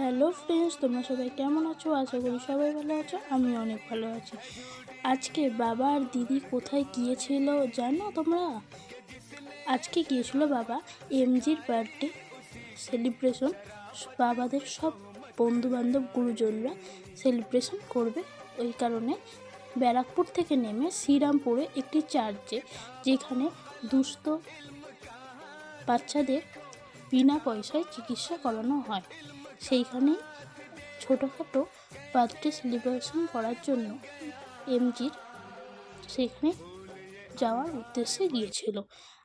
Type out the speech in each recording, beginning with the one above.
Hello friends, তোমরা সবাই কেমন আছো? আশা করি সবাই ভালো আছো। আমি অনেক ভালো আছি। আজকে বাবা আর দিদি কোথায় গিয়েছিল জানো তোমরা? আজকে গিয়েছিল বাবা এমজির বার্থডে সেলিব্রেশন। বাবাদের সব বন্ধুবান্ধব গুরুজনরা সেলিব্রেশন করবে, ওই কারণে ব্যারাকপুর থেকে নেমে শ্রীরামপুরে একটি চার্চে, যেখানে দুস্থ বাচ্চাদের বিনা পয়সায় চিকিৎসা করানো হয়, সেইখানেই ছোটোখাটো বার্থডে সেলিব্রেশন করার জন্য এমজির সেখানে যাওয়ার উদ্দেশ্যে গিয়েছিল।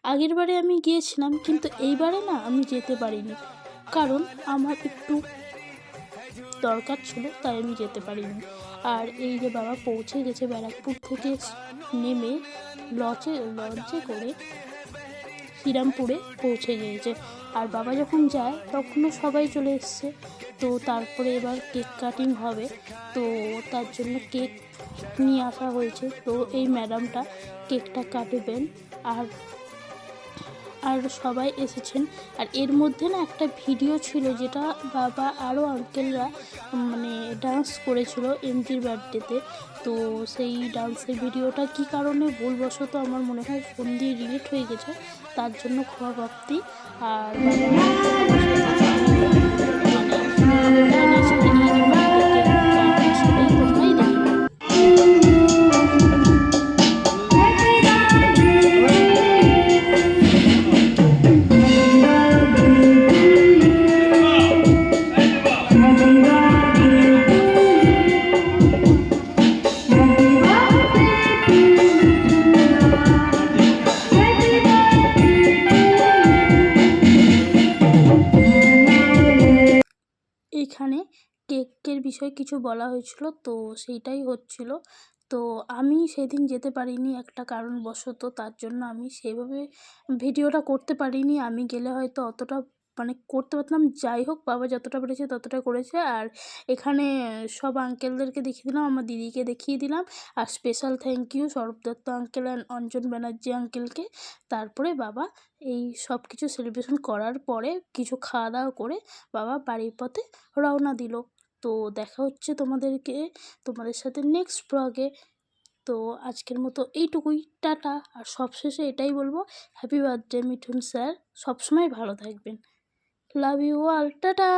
আগের বারে আমি গিয়েছিলাম, কিন্তু এইবারে না আমি যেতে পারিনি, কারণ আমার একটু দরকার ছিল, তাই আমি যেতে পারিনি। আর এই যে বাবা পৌঁছে গেছে, ব্যারাকপুর থেকে নেমে লঞ্চে করে শ্রীরামপুরে পৌঁছে গিয়েছে। আর বাবা যখন যায় তখনও সবাই চলে এসছে। তো তারপরে এবার কেক কাটিং হবে, তো তার জন্য কেক নিয়ে আসা হয়েছে। তো এই ম্যাডামটা কেকটা কাটবেন, আর আর সবাই এসেছেন। আর এর মধ্যে না একটা ভিডিও ছিল, যেটা বাবা আরও আঙ্কেলরা মানে ডান্স করেছিল এমজির বার্থডেতে। তো সেই ডান্সের ভিডিওটা কী কারণে ভুলবশত আমার মনে হয় ফোন দিয়ে ডিলিট হয়ে গেছে, তার জন্য ক্ষমা প্রাপ্তি। আর এখানে কেকের বিষয়ে কিছু বলা হয়েছিল, তো সেইটাই হচ্ছিল। তো আমি সেদিন যেতে পারিনি একটা কারণবশত, তার জন্য আমি সেইভাবে ভিডিওটা করতে পারিনি। আমি গেলে হয়তো অতটা মানে করতে পারতাম। যাই হোক, বাবা যতটা পেরেছে ততটা করেছে। আর এখানে সব আঙ্কেলদেরকে দেখিয়ে দিলাম, আমার দিদিকে দেখিয়ে দিলাম। আর special thank you Sourav Dutta uncle and Anjan Banerjee আঙ্কেলকে। তারপরে বাবা এই সব কিছু সেলিব্রেশন করার পরে কিছু খাওয়া দাওয়া করে বাবা বাড়ির পথে রওনা দিল। তো দেখা হচ্ছে তোমাদের সাথে নেক্সট ব্লগে। তো আজকের মতো এইটুকুই, টাটা। আর সবশেষে এটাই বলবো, হ্যাপি বার্থডে মিঠুন স্যার, সবসময় ভালো থাকবেন। Love you all, tata.